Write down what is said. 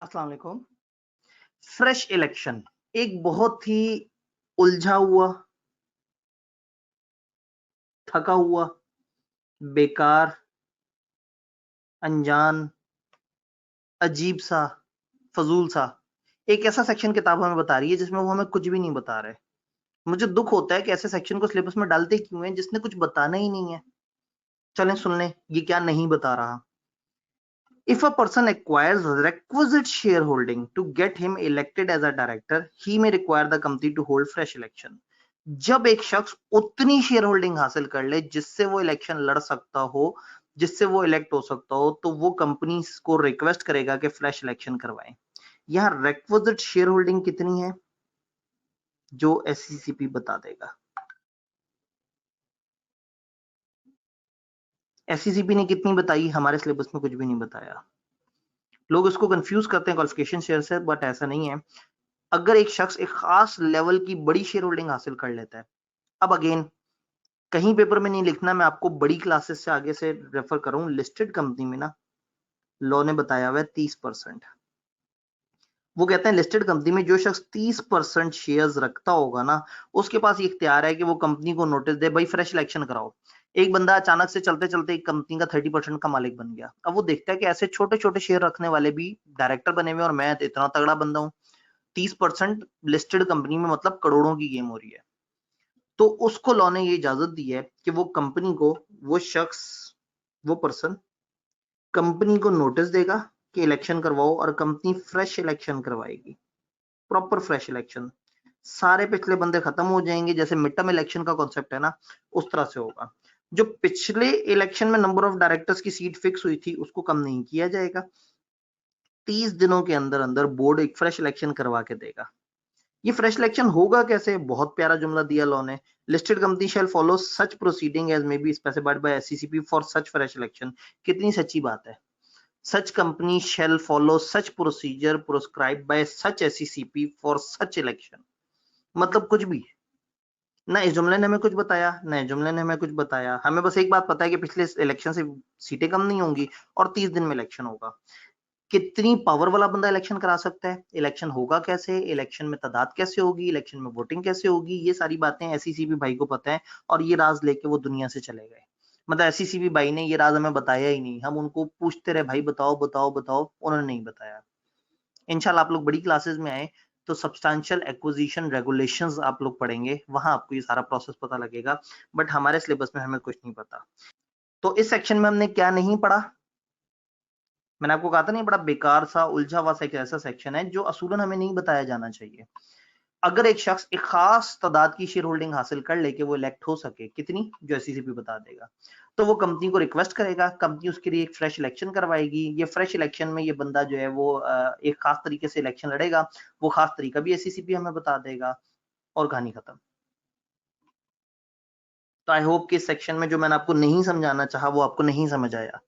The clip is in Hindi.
अस्सलाम वालेकुम। फ्रेश इलेक्शन एक बहुत ही उलझा हुआ, थका हुआ, बेकार, अनजान, अजीब सा, फजूल सा एक ऐसा सेक्शन किताब हमें बता रही है जिसमें वो हमें कुछ भी नहीं बता रहे। मुझे दुख होता है कि ऐसे सेक्शन को सिलेबस में डालते क्यों हैं जिसने कुछ बताना ही नहीं है। चलें सुन लें ये क्या नहीं बता रहा। If a person acquires requisite shareholding to get him elected as a director, he may require the company to hold fresh election. जब एक शख्स उतनी शेयर होल्डिंग हासिल कर ले जिससे वो इलेक्शन लड़ सकता हो, जिससे वो इलेक्ट हो सकता हो, तो वो कंपनी को रिक्वेस्ट करेगा कि फ्रेश इलेक्शन करवाएं। यहाँ रिक्विजिट शेयर होल्डिंग कितनी है जो एससीसीपी बता देगा। एससीसीपी ने कितनी बताई, हमारे सिलेबस में कुछ भी नहीं बताया। लोग इसको कंफ्यूज करते हैं क्वालिफिकेशन शेयर से, बट ऐसा नहीं है। अगर एक शख्स एक खास लेवल की बड़ी शेयर होल्डिंग हासिल कर लेता है, अब अगेन कहीं पेपर में नहीं लिखना, मैं आपको बड़ी क्लासेस से आगे से रेफर कर रहा हूं। लिस्टेड कंपनी में ना लॉ ने बताया हुआ है 30%। वो कहते हैं लिस्टेड कंपनी में जो शख्स 30% शेयर्स रखता होगा ना, उसके पास ये इख्तियार है कि वो कंपनी को नोटिस दे, भाई फ्रेश इलेक्शन कराओ। एक बंदा अचानक से चलते चलते एक कंपनी का 30% का मालिक बन गया। अब वो देखता है कि ऐसे छोटे छोटे शेयर रखने वाले भी डायरेक्टर बने हुए और मैं इतना तगड़ा बंदा हूँ। 30% लिस्टेड कंपनी में मतलब करोड़ों की गेम हो रही है। तो उसको लॉ ने ये इजाजत दी है कि वो कंपनी को, वो शख्स, वो पर्सन कंपनी को नोटिस देगा कि इलेक्शन करवाओ, और कंपनी फ्रेश इलेक्शन करवाएगी। प्रॉपर फ्रेश इलेक्शन, सारे पिछले बंदे खत्म हो जाएंगे। जैसे मिड टर्म इलेक्शन का कॉन्सेप्ट है ना, उस तरह से होगा। जो पिछले इलेक्शन में नंबर ऑफ डायरेक्टर्स की सीट फिक्स हुई थी उसको कम नहीं किया जाएगा। 30 दिनों के अंदर अंदर बोर्ड एक फ्रेश इलेक्शन करवा के देगा। ये फ्रेश इलेक्शन होगा कैसे, बहुत प्यारा जुमला दिया लॉ ने। Listed company shall follow such proceeding as may be specified by SECP for such fresh election. कितनी सच्ची बात है। Such company shall follow such procedure proscribe by such SECP for such election. मतलब कुछ भी ना, इस जुमले ने हमें कुछ बताया, ना इस जुमले ने हमें कुछ बताया। हमें बस एक बात पता है कि पिछले इलेक्शन से सीटें कम नहीं होंगी और 30 दिन में इलेक्शन होगा। कितनी पावर वाला बंदा इलेक्शन करा सकता है, इलेक्शन होगा कैसे, इलेक्शन में तादाद कैसे होगी, इलेक्शन में वोटिंग कैसे होगी, ये सारी बातें एससीसीपी भाई को पता है। और ये राज लेके वो दुनिया से चले गए। मतलब एससीसीपी भाई ने ये राज हमें बताया ही नहीं। हम उनको पूछते रहे भाई बताओ बताओ बताओ, उन्होंने नहीं बताया। इंशाल्लाह आप लोग बड़ी क्लासेस में आए तो सब्सटैंशियल एक्विजिशन रेगुलेशंस आप लोग पढ़ेंगे, वहां आपको ये सारा प्रोसेस पता लगेगा। बट हमारे सिलेबस में हमें कुछ नहीं पता। तो इस सेक्शन में हमने क्या नहीं पढ़ा, मैंने आपको कहा था नहीं, बड़ा बेकार सा उलझा हुआ सा एक ऐसा सेक्शन है जो असूलन हमें नहीं बताया जाना चाहिए। अगर एक शख्स एक खास तादाद की शेयर होल्डिंग हासिल कर ले कि वो इलेक्ट हो सके, कितनी, जो एससीसीपी बता देगा, तो वो कंपनी को रिक्वेस्ट करेगा, कंपनी उसके लिए एक फ्रेश इलेक्शन करवाएगी। ये फ्रेश इलेक्शन में ये बंदा जो है वो एक खास तरीके से इलेक्शन लड़ेगा। वो खास तरीका भी एससीसीपी हमें बता देगा और कहानी खत्म। तो आई होप कि इस सेक्शन में जो मैंने आपको नहीं समझाना चाहा वो आपको नहीं समझ आया।